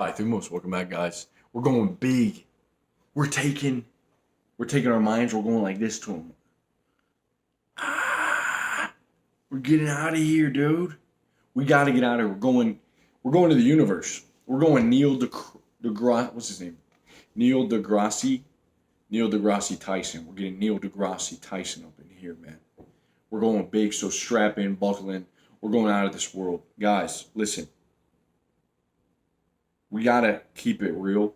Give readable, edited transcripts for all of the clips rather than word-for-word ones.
Hi, Thumos. Welcome back, guys. We're going big. We're taking, we're taking our minds. We're going like this to them. Ah, we're getting out of here, dude. We got to get out of here. We're going to the universe. We're going deGrasse. What's his name? Neil deGrasse. Neil deGrasse Tyson. We're getting Neil deGrasse Tyson up in here, man. We're going big. So strap in, buckle in. We're going out of this world, guys. Listen. We gotta keep it real.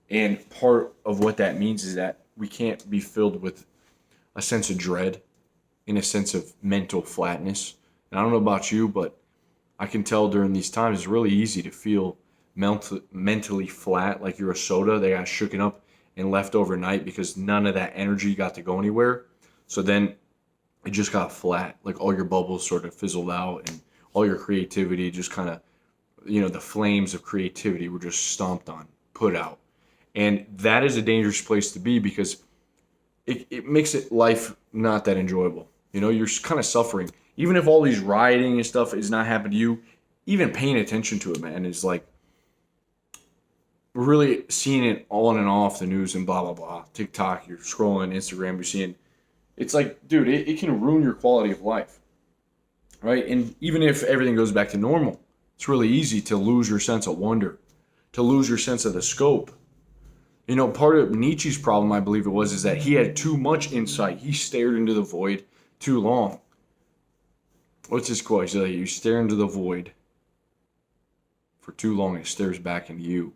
And part of what that means is that we can't be filled with a sense of dread and a sense of mental flatness. And I don't know about you, but I can tell during these times it's really easy to feel mentally flat, like you're a soda that got shooken up and left overnight because none of that energy got to go anywhere. So then it just got flat, like all your bubbles sort of fizzled out and all your creativity just kind of, the flames of creativity were just stomped on, put out. And that is a dangerous place to be because it makes life not that enjoyable. You're kind of suffering. Even if all these rioting and stuff is not happening to you, even paying attention to it, man, is like really seeing it on and off the news and blah, blah, blah. TikTok, you're scrolling, Instagram, you're seeing. It's like, dude, it can ruin your quality of life, right? And even if everything goes back to normal, it's really easy to lose your sense of wonder, to lose your sense of the scope. Part of Nietzsche's problem, I believe it was, is that he had too much insight. He stared into the void too long. What's his quote? He said, you stare into the void for too long, it stares back into you.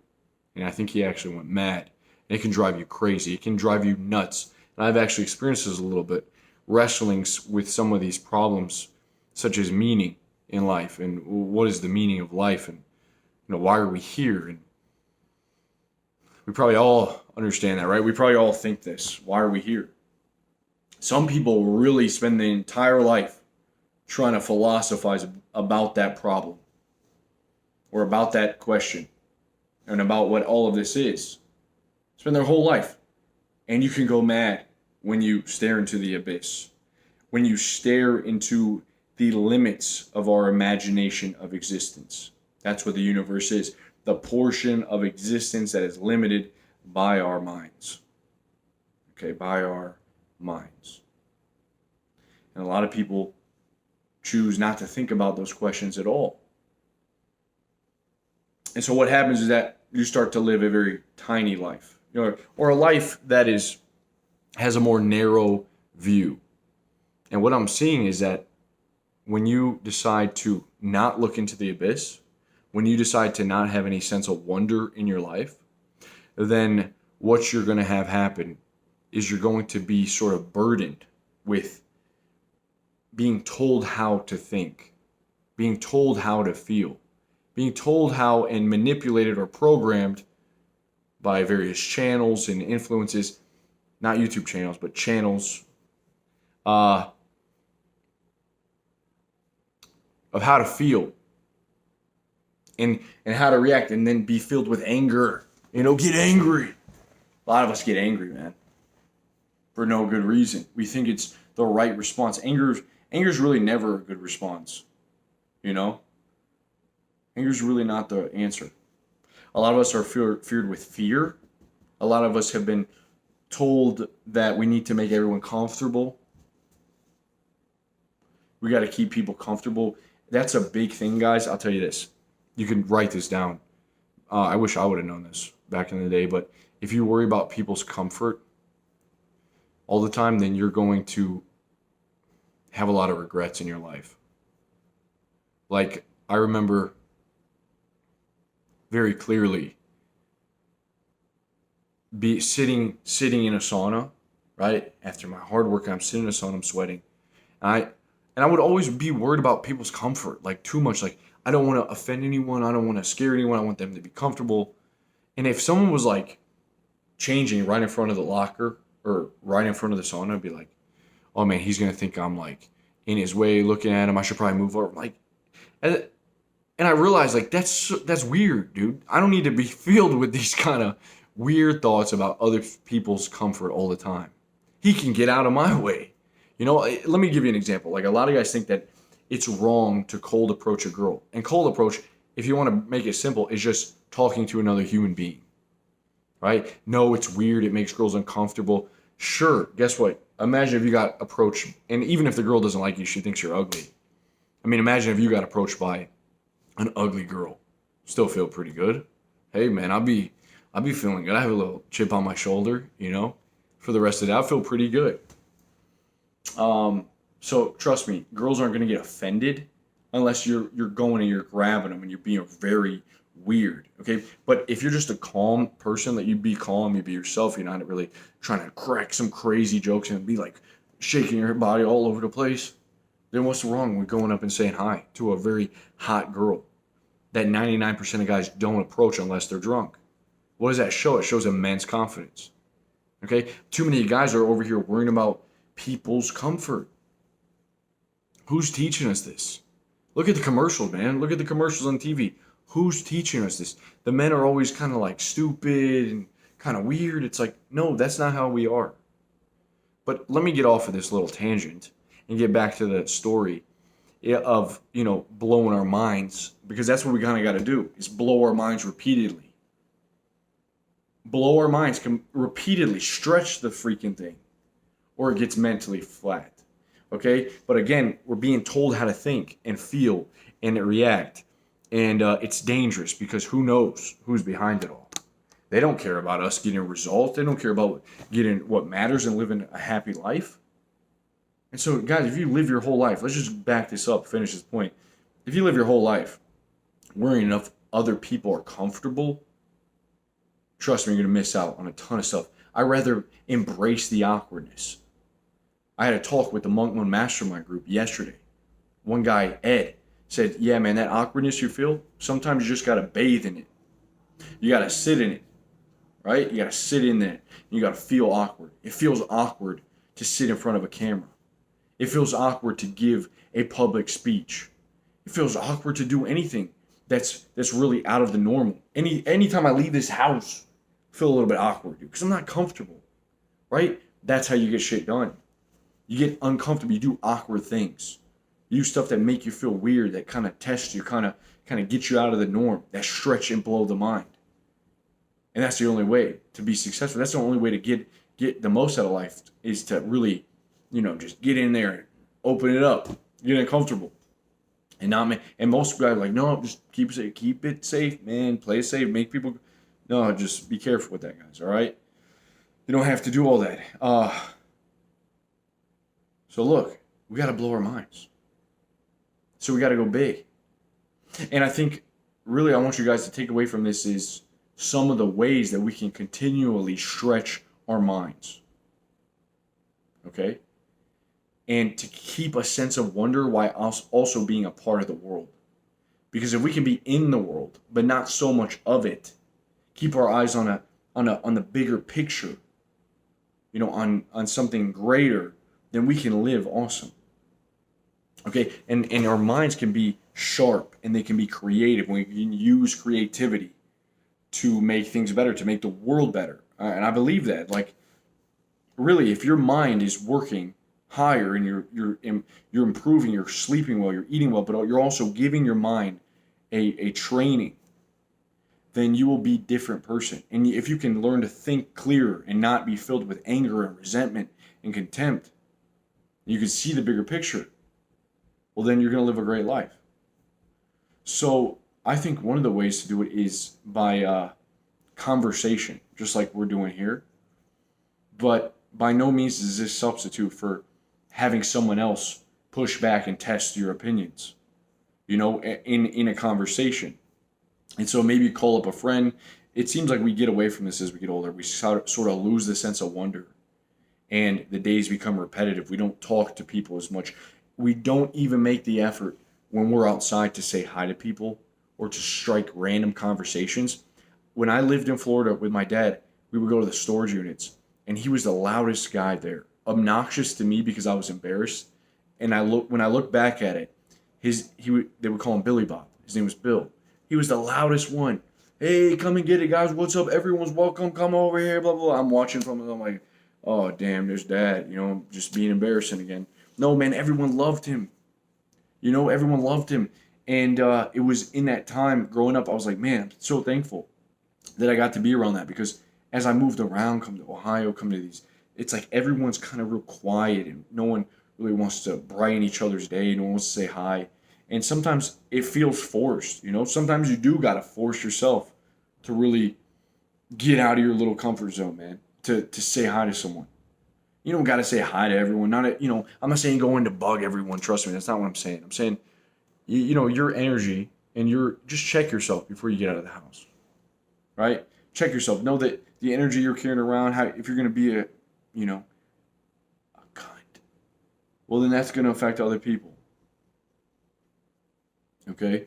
And I think he actually went mad. And it can drive you crazy. It can drive you nuts. And I've actually experienced this a little bit, wrestling with some of these problems, such as meaning in life and what is the meaning of life and why are we here, and we probably all understand that, right? We probably all think this. Why are we here? Some people really spend the entire life trying to philosophize about that problem or about that question and about what all of this is. Spend their whole life. And you can go mad when you stare into the abyss, when you stare into the limits of our imagination of existence. That's what the universe is. The portion of existence that is limited by our minds. Okay, by our minds. And a lot of people choose not to think about those questions at all. And so what happens is that you start to live a very tiny life, or a life that has a more narrow view. And what I'm seeing is that when you decide to not look into the abyss, when you decide to not have any sense of wonder in your life, then what you're going to have happen is you're going to be sort of burdened with being told how to think, being told how to feel, being told how and manipulated or programmed by various channels and influences, not YouTube channels, but channels, of how to feel and how to react, and then be filled with anger. Get angry. A lot of us get angry, man, for no good reason. We think it's the right response. Anger is really never a good response. Anger is really not the answer. A lot of us are feared with fear. A lot of us have been told that we need to make everyone comfortable. We got to keep people comfortable. That's a big thing, guys. I'll tell you this. You can write this down. I wish I would have known this back in the day, but if you worry about people's comfort all the time, then you're going to have a lot of regrets in your life. Like, I remember very clearly sitting in a sauna, right? After my hard work, I'm sitting in a sauna, I'm sweating. And I would always be worried about people's comfort, like too much. Like, I don't want to offend anyone. I don't want to scare anyone. I want them to be comfortable. And if someone was like changing right in front of the locker or right in front of the sauna, I'd be like, oh man, he's going to think I'm like in his way looking at him. I should probably move over. Like, and I realized like that's weird, dude. I don't need to be filled with these kind of weird thoughts about other people's comfort all the time. He can get out of my way. Let me give you an example. Like, a lot of guys think that it's wrong to cold approach a girl. And cold approach if you want to make it simple, is just talking to another human being, right? No, it's weird. It makes girls uncomfortable. Sure, guess what? Imagine if you got approached, and even if the girl doesn't like you, she thinks you're ugly. I mean, imagine if you got approached by an ugly girl. Still feel pretty good. Hey, man, I'll be feeling good. I have a little chip on my shoulder, for the rest of the day. I feel pretty good. So trust me, girls aren't gonna get offended unless you're going and you're grabbing them and you're being very weird. Okay, but if you're just a calm person, that you be calm, you be yourself. You're not really trying to crack some crazy jokes and be like shaking your body all over the place. Then what's wrong with going up and saying hi to a very hot girl that 99% of guys don't approach unless they're drunk? What does that show? It shows immense confidence. Okay, too many guys are over here worrying about people's comfort. Who's teaching us this? Look at the commercials, man. Look at the commercials on TV. Who's teaching us this? The men are always kind of like stupid and kind of weird. It's like, no, that's not how we are. But let me get off of this little tangent and get back to the story of, blowing our minds, because that's what we kind of got to do, is blow our minds repeatedly. Blow our minds, repeatedly stretch the freaking thing, or it gets mentally flat. Okay, but again, we're being told how to think and feel and react, and it's dangerous because who knows who's behind it all. They don't care about us getting results. They don't care about getting what matters and living a happy life. And so, guys, if you live your whole life, let's just back this up, finish this point. If you live your whole life worrying enough other people are comfortable, trust me, you're going to miss out on a ton of stuff. I'd rather embrace the awkwardness. I had a talk with the Monk Moon Mastermind group yesterday. One guy, Ed, said, yeah, man, that awkwardness you feel, sometimes you just got to bathe in it. You got to sit in it, right? You got to sit in there. You got to feel awkward. It feels awkward to sit in front of a camera. It feels awkward to give a public speech. It feels awkward to do anything that's really out of the normal. Anytime I leave this house, I feel a little bit awkward, dude, because I'm not comfortable, right? That's how you get shit done. You get uncomfortable. You do awkward things. You do stuff that make you feel weird, that kind of test you, kind of get you out of the norm, that stretch and blow the mind. And that's the only way to be successful. That's the only way to get the most out of life, is to really, just get in there, open it up, get uncomfortable. And most guys are like, no, just keep it safe, man. Play it safe, make people. No, just be careful with that, guys. All right, you don't have to do all that. So look, we got to blow our minds. So we got to go big. And I think, really, I want you guys to take away from this is some of the ways that we can continually stretch our minds. Okay? And to keep a sense of wonder while also being a part of the world. Because if we can be in the world, but not so much of it, keep our eyes on the bigger picture, on something greater, then we can live awesome. Okay, and our minds can be sharp and they can be creative. We can use creativity to make things better, to make the world better. And I believe that. Like, really, if your mind is working higher and you're improving, you're sleeping well, you're eating well, but you're also giving your mind a training, then you will be a different person. And if you can learn to think clearer and not be filled with anger and resentment and contempt, you can see the bigger picture, well, then you're going to live a great life. So I think one of the ways to do it is by conversation, just like we're doing here. But by no means is this substitute for having someone else push back and test your opinions, in a conversation. And so maybe you call up a friend. It seems like we get away from this as we get older. We sort of lose the sense of wonder. And the days become repetitive. We don't talk to people as much. We don't even make the effort when we're outside to say hi to people or to strike random conversations. When I lived in Florida with my dad, we would go to the storage units, and he was the loudest guy there. Obnoxious to me because I was embarrassed. And when I look back at it, they would call him Billy Bob. His name was Bill. He was the loudest one. Hey, come and get it, guys. What's up? Everyone's welcome. Come over here. Blah, blah, blah. I'm watching from him. I'm like, oh, damn, there's Dad. Just being embarrassing again. No, man, everyone loved him. Everyone loved him. And it was in that time growing up, I was like, man, I'm so thankful that I got to be around that, because as I moved around, come to Ohio, come to these, it's like everyone's kind of real quiet and no one really wants to brighten each other's day. No one wants to say hi. And sometimes it feels forced, you know? Sometimes you do got to force yourself to really get out of your little comfort zone, man, to say hi to someone. You don't got to say hi to everyone. I'm not saying go in to bug everyone. Trust me, that's not what I'm saying. I'm saying, your energy and just check yourself before you get out of the house, right? Check yourself. Know that the energy you're carrying around, how if you're going to be a cunt, well, then that's going to affect other people, okay?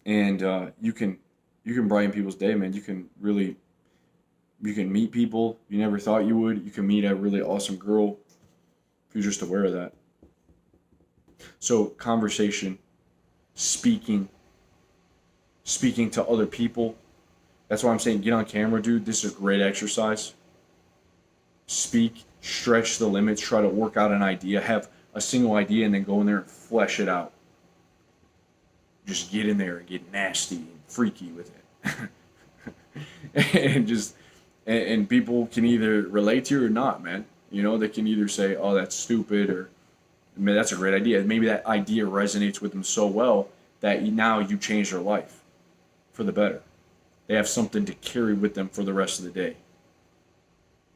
And you can brighten people's day, man. You can meet people you never thought you would. You can meet a really awesome girl if you're just aware of that. So conversation, speaking, speaking to other people. That's why I'm saying get on camera, dude. This is a great exercise. Speak, stretch the limits, try to work out an idea, have a single idea, and then go in there and flesh it out. Just get in there and get nasty and freaky with it. and just and people can either relate to you or not, man. They can either say, "Oh, that's stupid," or "Man, that's a great idea." Maybe that idea resonates with them so well that now you change their life for the better. They have something to carry with them for the rest of the day.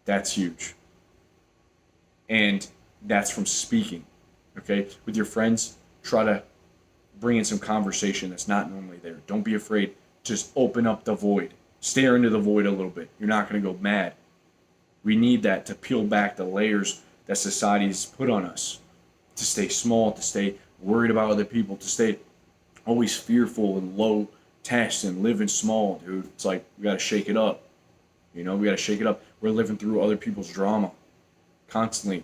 That's huge. And that's from speaking. Okay? With your friends, try to bring in some conversation that's not normally there. Don't be afraid. Just open up the void. Stare into the void a little bit. You're not going to go mad. We need that to peel back the layers that society's put on us. To stay small, to stay worried about other people, to stay always fearful and low test and living small, dude. It's like we got to shake it up. We got to shake it up. We're living through other people's drama constantly,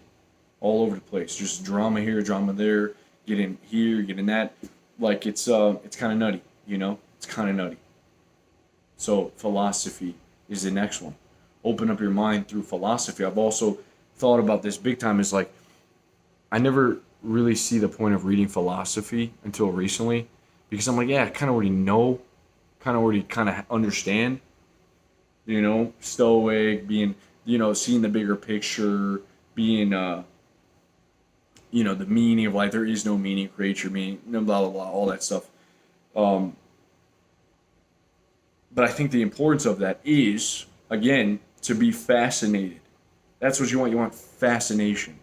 all over the place. Just drama here, drama there, getting here, getting that. Like it's kind of nutty. It's kind of nutty. So philosophy is the next one. Open up your mind through philosophy. I've also thought about this big time. Is like I never really see the point of reading philosophy until recently, because I'm like, yeah, I kind of already know, kind of understand. Stoic, being, seeing the bigger picture, being, the meaning of life. There is no meaning, create your meaning, blah, blah, blah, all that stuff. Um, but I think the importance of that is, again, to be fascinated. That's what you want. You want fascination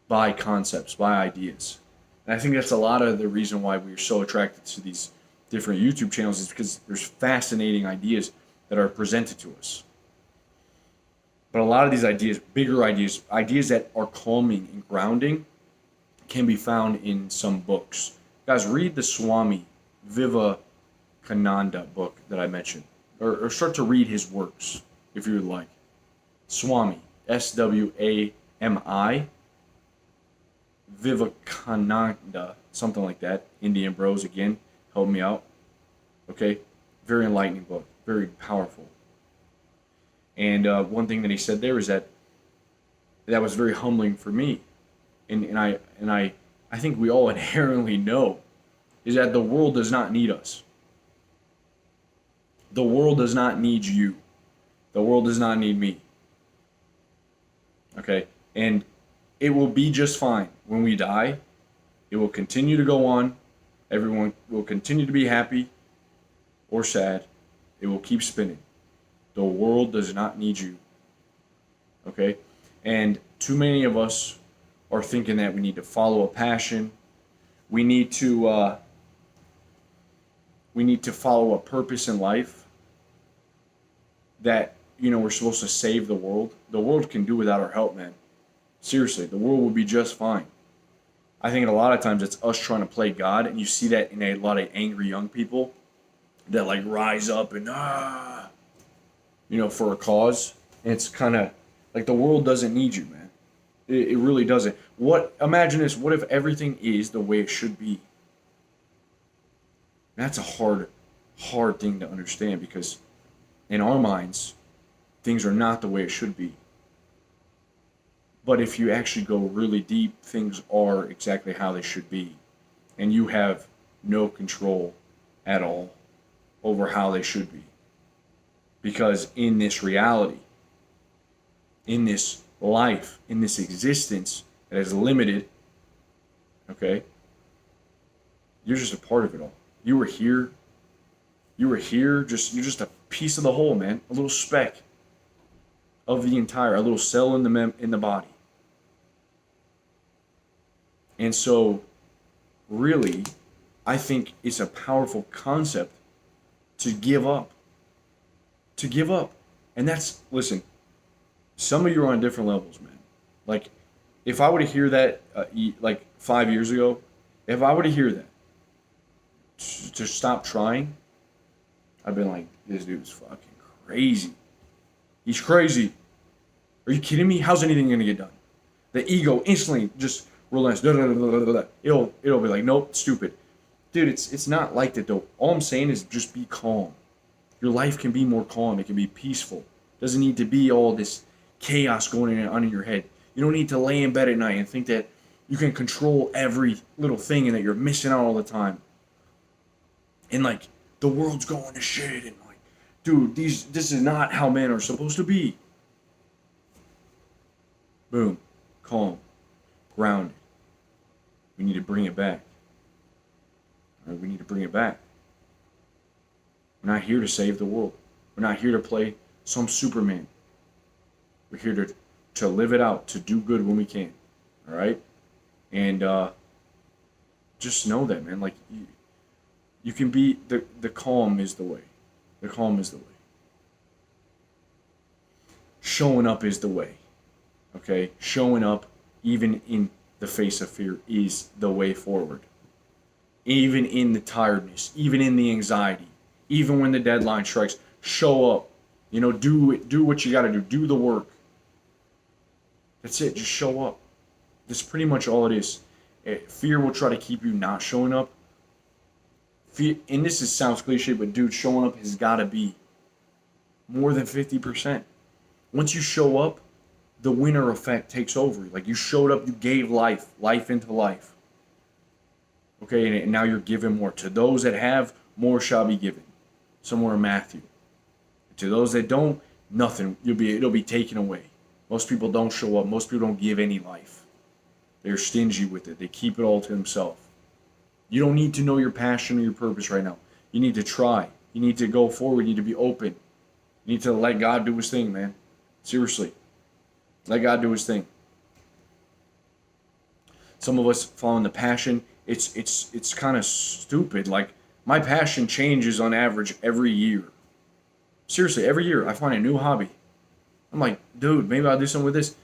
by concepts, by ideas. And I think that's a lot of the reason why we're so attracted to these different YouTube channels, is because there's fascinating ideas that are presented to us. But a lot of these ideas, bigger ideas, ideas that are calming and grounding, can be found in some books. Guys, read the Swami Vivekananda book that I mentioned, or start to read his works if you would like. Swami, Swami, Vivekananda, something like that. Indian bros, again, help me out. Okay? Very enlightening book, very powerful. And one thing that he said there is that was very humbling for me. And I think we all inherently know is that the world does not need us. The world does not need you. The world does not need me. Okay? And it will be just fine when we die. It will continue to go on. Everyone will continue to be happy or sad. It will keep spinning. The world does not need you. Okay? And too many of us are thinking that we need to follow a passion. We need to follow a purpose in life, that we're supposed to save the world. The world can do without our help, man. Seriously, the world will be just fine. I think a lot of times it's us trying to play God, and you see that in a lot of angry young people that like rise up and for a cause. And it's kind of like the world doesn't need you, man. It really doesn't. Imagine this, what if everything is the way it should be? That's a hard thing to understand, because in our minds, things are not the way it should be. But if you actually go really deep, things are exactly how they should be. And you have no control at all over how they should be. Because in this reality, in this life, in this existence that is limited, okay, you're just a part of it all. You were here. You were here. You're just a piece of the whole, man. A little speck of the entire, a little cell in the body. And so, really, I think it's a powerful concept to give up. To give up. And that's, listen, some of you are on different levels, man. Like, if I were to hear that, like 5 years ago, if I were to hear that, to stop trying, I've been like, this dude's fucking crazy. He's crazy. Are you kidding me? How's anything going to get done? The ego instantly just relents. It'll be like, nope, stupid. Dude, it's not like that, though. All I'm saying is just be calm. Your life can be more calm. It can be peaceful. It doesn't need to be all this chaos going on in your head. You don't need to lay in bed at night and think that you can control every little thing and that you're missing out all the time. And like, the world's going to shit. And like, dude, this is not how men are supposed to be. Boom. Calm. Grounded. We need to bring it back. All right, we need to bring it back. We're not here to save the world. We're not here to play some Superman. We're here to live it out, to do good when we can. All right? And just know that, man. Like, you can be, the calm is the way. The calm is the way. Showing up is the way. Okay? Showing up, even in the face of fear, is the way forward. Even in the tiredness, even in the anxiety, even when the deadline strikes, show up. You know, do what you got to do. Do the work. That's it. Just show up. That's pretty much all it is. Fear will try to keep you not showing up. Fear, and this sounds cliche, but dude, showing up has got to be more than 50%. Once you show up, the winner effect takes over. Like, you showed up, you gave life into life. Okay, and now you're giving more. To those that have, more shall be given. Somewhere in Matthew. To those that don't, nothing. It'll be taken away. Most people don't show up. Most people don't give any life. They're stingy with it. They keep it all to themselves. You don't need to know your passion or your purpose right now. You need to try. You need to go forward. You need to be open. You need to let God do his thing, man. Seriously. Let God do his thing. Some of us following the passion, it's kind of stupid. Like, my passion changes on average every year. Seriously, every year I find a new hobby. I'm like, dude, maybe I'll do something with this.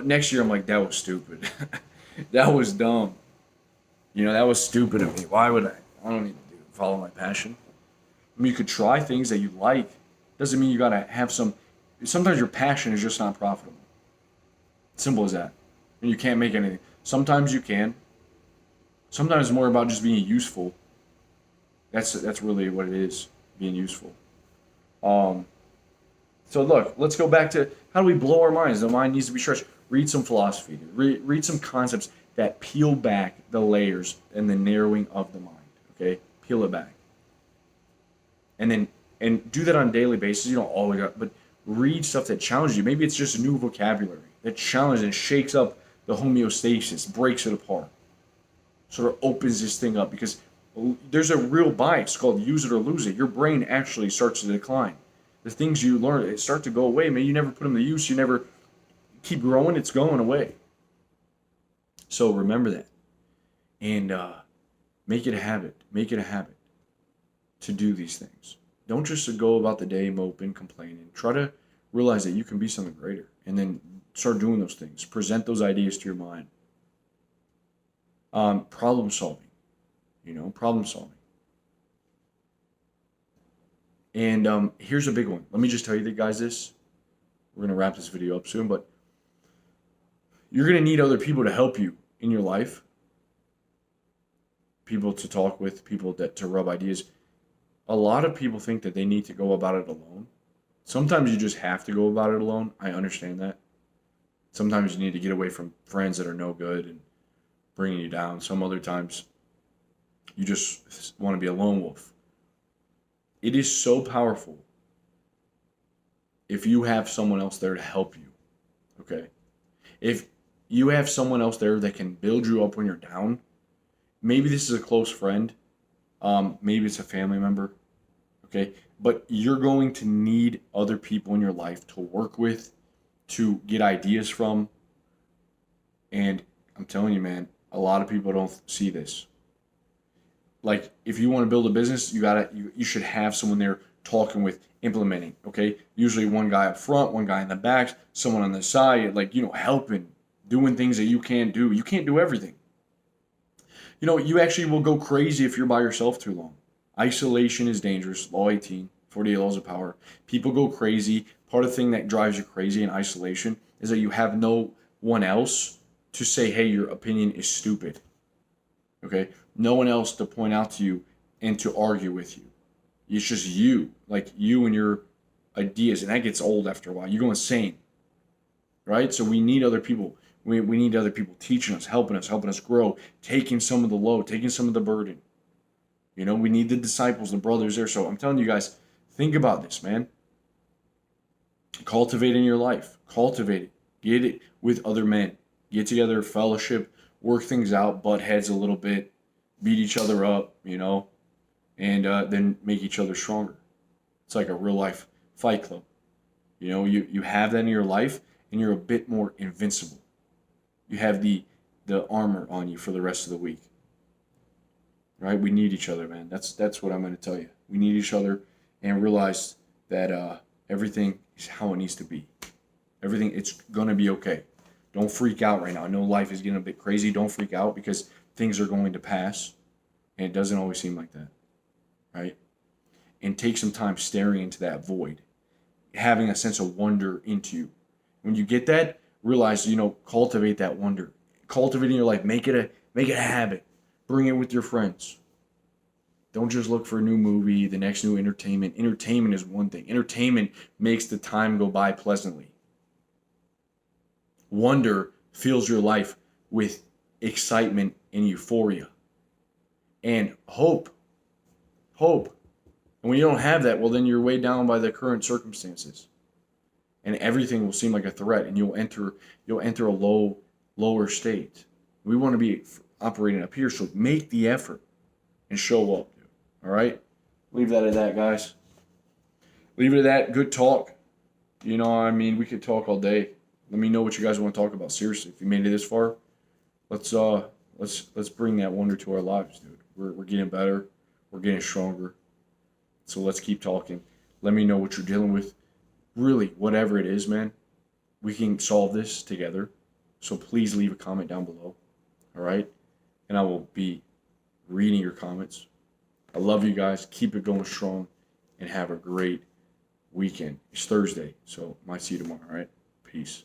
Next year I'm like, that was stupid. That was dumb. You know, that was stupid of me. Why would I? I don't need to follow my passion. I mean, you could try things that you like. Doesn't mean you gotta have some. Sometimes your passion is just not profitable. Simple as that. And you can't make anything. Sometimes you can. Sometimes it's more about just being useful. That's really what it is, being useful. So look, let's go back to how do we blow our minds? The mind needs to be stretched. Read some philosophy. Read some concepts that peel back the layers and the narrowing of the mind. Okay, peel it back. And do that on a daily basis. You don't always got, but read stuff that challenges you. Maybe it's just new vocabulary that challenges and shakes up the homeostasis, breaks it apart, sort of opens this thing up, because there's a real bias called use it or lose it. Your brain actually starts to decline. The things you learn, it start to go away. Maybe you never put them to use. You never keep growing. It's going away. So remember that. And make it a habit. Make it a habit to do these things. Don't just go about the day moping, complaining. Try to realize that you can be something greater. And then start doing those things. Present those ideas to your mind. Problem solving. Problem solving. And here's a big one. Let me just tell you guys this. We're going to wrap this video up soon, but you're going to need other people to help you in your life. People to talk with, people to rub ideas. A lot of people think that they need to go about it alone. Sometimes you just have to go about it alone. I understand that. Sometimes you need to get away from friends that are no good and bringing you down. Some other times You just want to be a lone wolf. It is so powerful if you have someone else there to help you. Okay? If you have someone else there that can build you up when you're down, maybe this is a close friend, maybe it's a family member, okay? But you're going to need other people in your life to work with, to get ideas from, and I'm telling you, man, a lot of people don't see this. Like, if you want to build a business, you should have someone there talking with, implementing, okay? Usually one guy up front, one guy in the back, someone on the side, like, helping, doing things that you can't do. You can't do everything. You actually will go crazy if you're by yourself too long. Isolation is dangerous. Law 18, 48 laws of power. People go crazy. Part of the thing that drives you crazy in isolation is that you have no one else to say, hey, your opinion is stupid. Okay? No one else to point out to you and to argue with you. It's just you, like you and your ideas, and that gets old after a while. You go insane, right? So we need other people. We need other people teaching us, helping us grow, taking some of the load, taking some of the burden. We need the disciples, the brothers there. So I'm telling you guys, think about this, man. Cultivate in your life. Cultivate it. Get it with other men. Get together, fellowship, work things out, butt heads a little bit, beat each other up, and then make each other stronger. It's like a real life fight club. You have that in your life, and you're a bit more invincible. You have the armor on you for the rest of the week. Right? We need each other, man. That's what I'm going to tell you. We need each other, and realize that everything is how it needs to be. Everything, it's going to be okay. Don't freak out right now. I know life is getting a bit crazy. Don't freak out, because things are going to pass, and it doesn't always seem like that. Right? And take some time staring into that void, having a sense of wonder into you. When you get that, realize, cultivate that wonder. Cultivate in your life. Make it a habit. Bring it with your friends. Don't just look for a new movie, the next new entertainment. Entertainment is one thing. Entertainment makes the time go by pleasantly. Wonder fills your life with excitement and euphoria. And hope. Hope. And when you don't have that, well, then you're weighed down by the current circumstances. And everything will seem like a threat, and you'll enter a lower state. We want to be operating up here, so make the effort and show up, dude. All right? Leave that at that, guys. Leave it at that. Good talk. We could talk all day. Let me know what you guys want to talk about. Seriously, if you made it this far, let's bring that wonder to our lives, dude. We're getting better. We're getting stronger. So let's keep talking. Let me know what you're dealing with. Really, whatever it is, man, we can solve this together. So please leave a comment down below. All right? And I will be reading your comments. I love you guys. Keep it going strong, and have a great weekend. It's Thursday, so might see you tomorrow. All right? Peace.